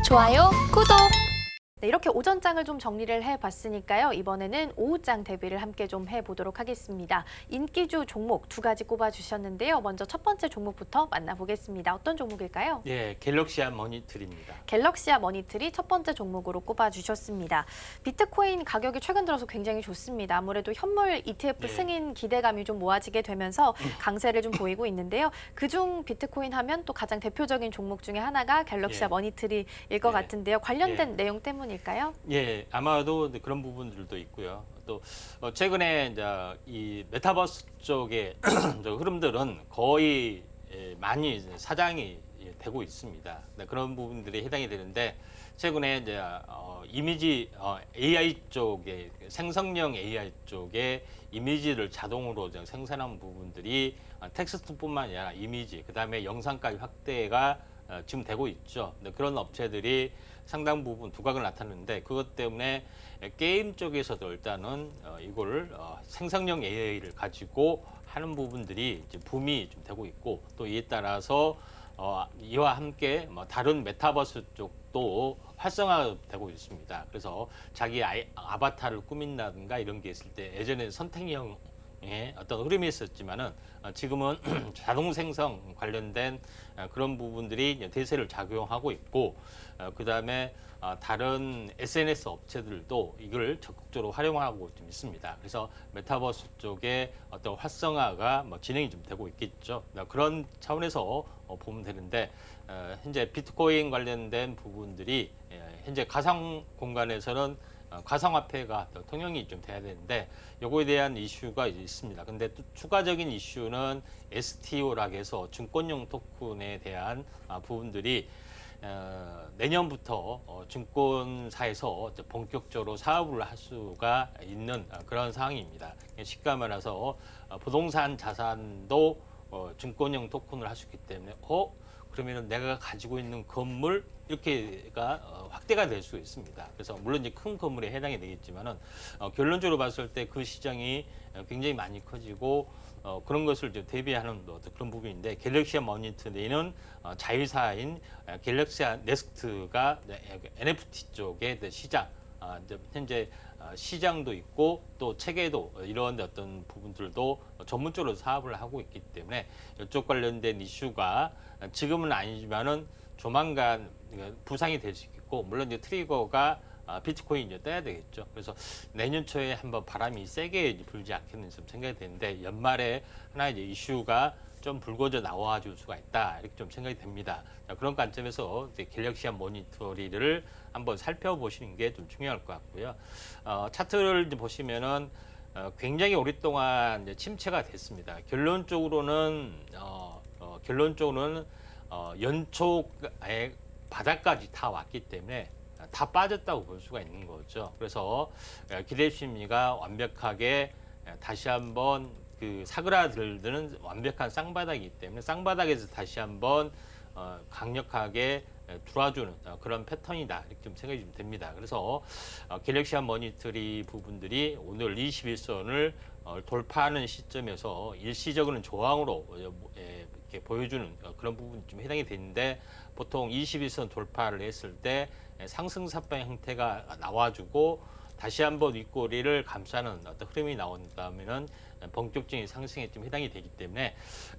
좋아요, 구독! 네, 이렇게 오전장을 좀 정리를 해봤으니까요. 이번에는 오후장 대비를 함께 좀 해보도록 하겠습니다. 인기주 종목 두 가지 꼽아주셨는데요. 먼저 첫 번째 종목부터 만나보겠습니다. 어떤 종목일까요? 예, 갤럭시아 머니틀입니다. 갤럭시아 머니틀이 첫 번째 종목으로 꼽아주셨습니다. 비트코인 가격이 최근 들어서 굉장히 좋습니다. 아무래도 현물 ETF 네. 승인 기대감이 좀 모아지게 되면서 강세를 좀 보이고 있는데요. 그중 비트코인 하면 또 가장 대표적인 종목 중에 하나가 갤럭시아 예. 머니틀일 것 예. 같은데요. 관련된 예. 내용 때문일까요? 예, 아마도 그런 부분들도 있고요. 또 최근에 이제 이 메타버스 쪽의 흐름들은 거의 많이 사장이 되고 있습니다. 네, 그런 부분들이 해당이 되는데 최근에 이제 이미지 AI 쪽에 생성형 AI 쪽에 이미지를 자동으로 생산한 부분들이 텍스트뿐만 아니라 이미지, 그다음에 영상까지 확대가 지금 되고 있죠. 그런 업체들이 상당 부분 두각을 나타내는데 그것 때문에 게임 쪽에서도 일단은 이걸 생성형 AI를 가지고 하는 부분들이 이제 붐이 좀 되고 있고 또 이에 따라서 이와 함께 다른 메타버스 쪽도 활성화되고 있습니다. 그래서 자기 아바타를 꾸민다든가 이런 게 있을 때 예전에 선택형 어떤 흐름이 있었지만은 지금은 자동 생성 관련된 그런 부분들이 대세를 작용하고 있고 그다음에 다른 SNS 업체들도 이걸 적극적으로 활용하고 좀 있습니다. 그래서 메타버스 쪽에 어떤 활성화가 진행이 좀 되고 있겠죠. 그런 차원에서 보면 되는데 현재 비트코인 관련된 부분들이 현재 가상 공간에서는 가상화폐가 통용이 좀 돼야 되는데 요거에 대한 이슈가 있습니다. 근데 또 추가적인 이슈는 STO라고 해서 증권용 토큰에 대한 부분들이 내년부터 증권사에서 본격적으로 사업을 할 수가 있는 그런 상황입니다. 쉽게 말해서 부동산 자산도 증권용 토큰을 할 수 있기 때문에 그러면은 내가 가지고 있는 건물 이렇게가 확대가 될 수 있습니다. 그래서 물론 이제 큰 건물에 해당이 되겠지만은 결론적으로 봤을 때 그 시장이 굉장히 많이 커지고 그런 것을 이제 대비하는 그런 부분인데 갤럭시아 머니터리는 자회사인 갤럭시아 넥스트가 NFT 쪽의 시장 현재 시장도 있고 또 체계도 이런 어떤 부분들도 전문적으로 사업을 하고 있기 때문에 이쪽 관련된 이슈가 지금은 아니지만은 조만간 부상이 될 수 있고 물론 이제 트리거가 비트코인 이제 떠야 되겠죠. 그래서 내년 초에 한번 바람이 세게 불지 않겠는 좀 생각이 되는데 연말에 하나의 이제 이슈가 좀 불거져 나와 줄 수가 있다 이렇게 좀 생각이 됩니다. 그런 관점에서 이제 갤럭시아 모니터리를 한번 살펴보시는 게 좀 중요할 것 같고요. 차트를 이제 보시면은 굉장히 오랫동안 이제 침체가 됐습니다. 결론적으로는 연초에 바닥까지 다 왔기 때문에 다 빠졌다고 볼 수가 있는 거죠. 그래서 기대 심리가 완벽하게 다시 한번 그 사그라들는 완벽한 쌍바닥이기 때문에 쌍바닥에서 다시 한번 강력하게 들어와주는 그런 패턴이다 이렇게 좀 생각이 좀 됩니다. 그래서 갤럭시아 머니터리 부분들이 오늘 21선을 돌파하는 시점에서 일시적으로는 저항으로 이렇게 보여주는 그런 부분이 좀 해당이 되는데 보통 21선 돌파를 했을 때 상승사방 형태가 나와주고 다시 한번 윗꼬리를 감싸는 어떤 흐름이 나온다면은 본격적인 상승에 좀 해당이 되기 때문에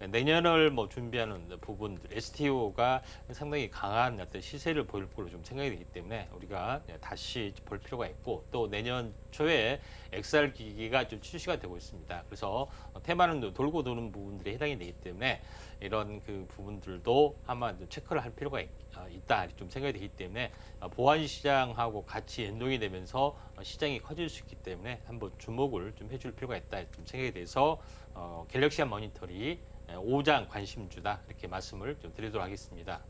내년을 준비하는 부분들 STO가 상당히 강한 어떤 시세를 보일 걸로 좀 생각이 되기 때문에 우리가 다시 볼 필요가 있고 또 내년 초에 XR 기기가 좀 출시가 되고 있습니다. 그래서 테마는 돌고 도는 부분들이 해당이 되기 때문에 이런 그 부분들도 한번 체크를 할 필요가 있다 좀 생각이 되기 때문에 보안 시장하고 같이 연동이 되면서 시장이 커질 수 있기 때문에 한번 주목을 좀 해줄 필요가 있다 좀 생각이 돼서 갤럭시아 머니터리 5장 관심주다 이렇게 말씀을 좀 드리도록 하겠습니다.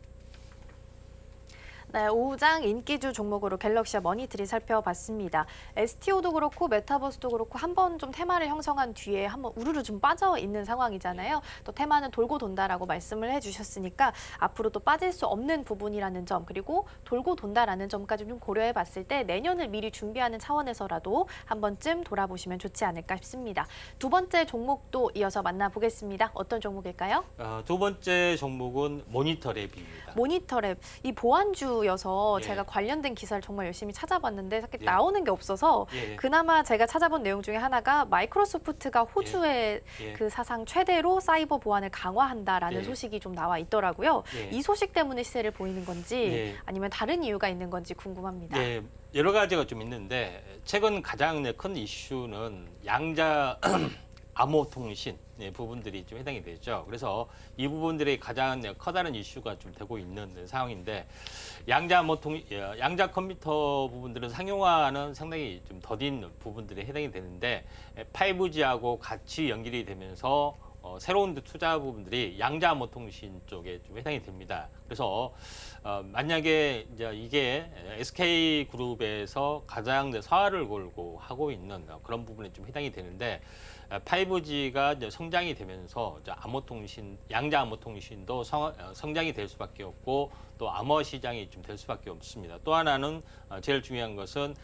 네, 오후장 인기주 종목으로 갤럭시아 머니터리 살펴봤습니다. STO도 그렇고 메타버스도 그렇고 한번 좀 테마를 형성한 뒤에 한번 우르르 좀 빠져 있는 상황이잖아요. 또 테마는 돌고 돈다라고 말씀을 해주셨으니까 앞으로 또 빠질 수 없는 부분이라는 점 그리고 돌고 돈다라는 점까지 좀 고려해 봤을 때 내년을 미리 준비하는 차원에서라도 한 번쯤 돌아보시면 좋지 않을까 싶습니다. 두 번째 종목도 이어서 만나보겠습니다. 어떤 종목일까요? 두 번째 종목은 모니터랩입니다. 모니터랩, 이 보안주 이슈여서 예. 제가 관련된 기사를 정말 열심히 찾아봤는데 예. 나오는 게 없어서 예. 그나마 제가 찾아본 내용 중에 하나가 마이크로소프트가 호주의 예. 그 사상 최대로 사이버 보안을 강화한다라는 예. 소식이 좀 나와 있더라고요. 예. 이 소식 때문에 시세를 보이는 건지 예. 아니면 다른 이유가 있는 건지 궁금합니다. 예, 여러 가지가 좀 있는데 최근 가장 큰 이슈는 양자 암호 통신 부분들이 좀 해당이 되죠. 그래서 이 부분들이 가장 커다란 이슈가 좀 되고 있는 상황인데 양자 컴퓨터 부분들은 상용화는 상당히 좀 더딘 부분들이 해당이 되는데 5G하고 같이 연결이 되면서 새로운 투자 부분들이 양자 암호 통신 쪽에 좀 해당이 됩니다. 그래서 만약에 이제 이게 SK 그룹에서 가장 가장을 걸고 하고 있는 그런 부분에 좀 해당이 되는데 5G가 이제 성장이 되면서 암호 통신, 양자 암호 통신도 성장이 될 수밖에 없고 또 암호 시장이 좀 될 수밖에 없습니다. 또 하나는 제일 중요한 것은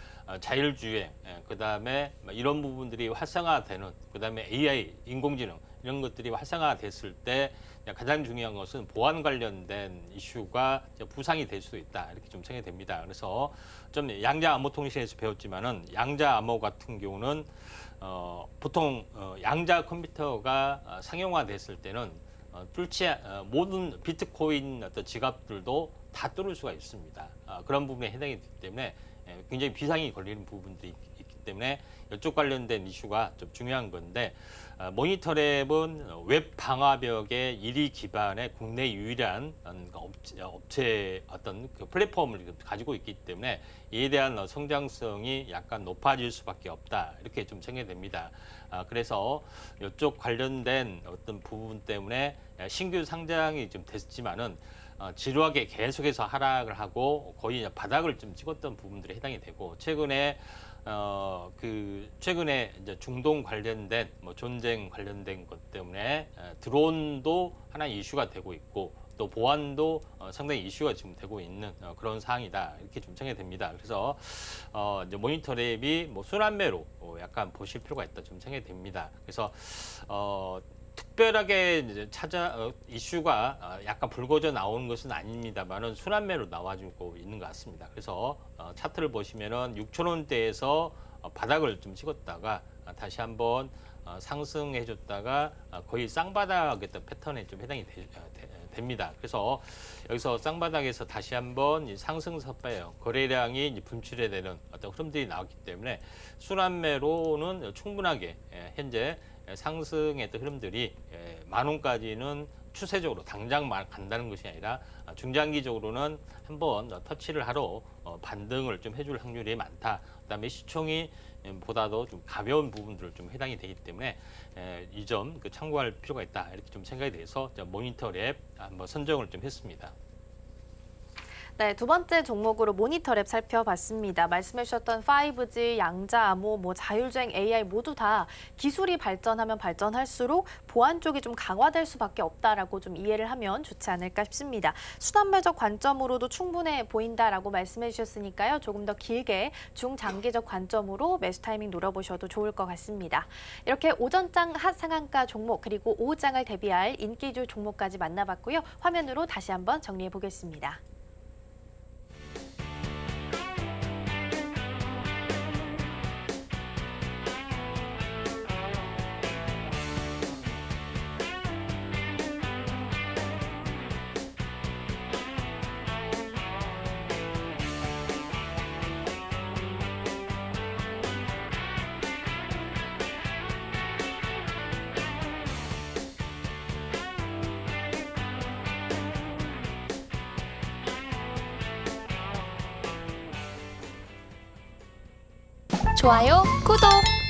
자율주행, 그다음에 이런 부분들이 활성화되는, 그다음에 AI, 인공지능 이런 것들이 활성화됐을 때 가장 중요한 것은 보안 관련된 이슈가 부상이 될 수도 있다, 이렇게 좀 생각이 됩니다. 그래서 좀 양자 암호 통신에서 배웠지만은 양자 암호 같은 경우는 보통 양자 컴퓨터가 상용화됐을 때는 모든 비트코인 어떤 지갑들도 다 뚫을 수가 있습니다. 그런 부분에 해당이 되기 때문에 굉장히 비상이 걸리는 부분도 있기 때문에 이쪽 관련된 이슈가 좀 중요한 건데 모니터랩은 웹 방화벽의 1위 기반의 국내 유일한 업체 어떤 그 플랫폼을 가지고 있기 때문에 이에 대한 성장성이 약간 높아질 수밖에 없다, 이렇게 좀 생각이 됩니다. 그래서 이쪽 관련된 어떤 부분 때문에 신규 상장이 좀 됐지만은 지루하게 계속해서 하락을 하고 거의 바닥을 좀 찍었던 부분들이 해당이 되고 최근에 최근에 이제 중동 관련된 전쟁 관련된 것 때문에 드론도 하나 이슈가 되고 있고 또 보안도 상당히 이슈가 지금 되고 있는 그런 상황이다, 이렇게 좀 생각이 됩니다. 그래서 이제 모니터랩이 순환매로 약간 보실 필요가 있다, 좀 생각이 됩니다. 그래서 특별하게 이제 이슈가 약간 불거져 나오는 것은 아닙니다만은 순환매로 나와주고 있는 것 같습니다. 그래서 차트를 보시면은 6,000원대에서 바닥을 좀 찍었다가 다시 한번 상승해줬다가 거의 쌍바닥의 패턴에 좀 해당이 됩니다. 그래서 여기서 쌍바닥에서 다시 한번 상승세요, 거래량이 이제 분출이 되는 어떤 흐름들이 나왔기 때문에 순환매로는 충분하게 현재 상승의 흐름들이 10,000원까지는 추세적으로 당장 간다는 것이 아니라 중장기적으로는 한번 터치를 하러 반등을 좀 해줄 확률이 많다. 그다음에 시총이 보다도 좀 가벼운 부분들을 좀 해당이 되기 때문에 이 점 참고할 필요가 있다, 이렇게 좀 생각이 돼서 모니터랩 한번 선정을 좀 했습니다. 네, 두 번째 종목으로 모니터랩 살펴봤습니다. 말씀해 주셨던 5G, 양자 암호, 자율주행 AI 모두 다 기술이 발전하면 발전할수록 보안 쪽이 좀 강화될 수밖에 없다라고 좀 이해를 하면 좋지 않을까 싶습니다. 순환매적 관점으로도 충분해 보인다라고 말씀해 주셨으니까요. 조금 더 길게 중장기적 관점으로 매수 타이밍 노려보셔도 좋을 것 같습니다. 이렇게 오전장 핫 상한가 종목 그리고 오후장을 대비할 인기주 종목까지 만나봤고요. 화면으로 다시 한번 정리해 보겠습니다. 좋아요, 구독!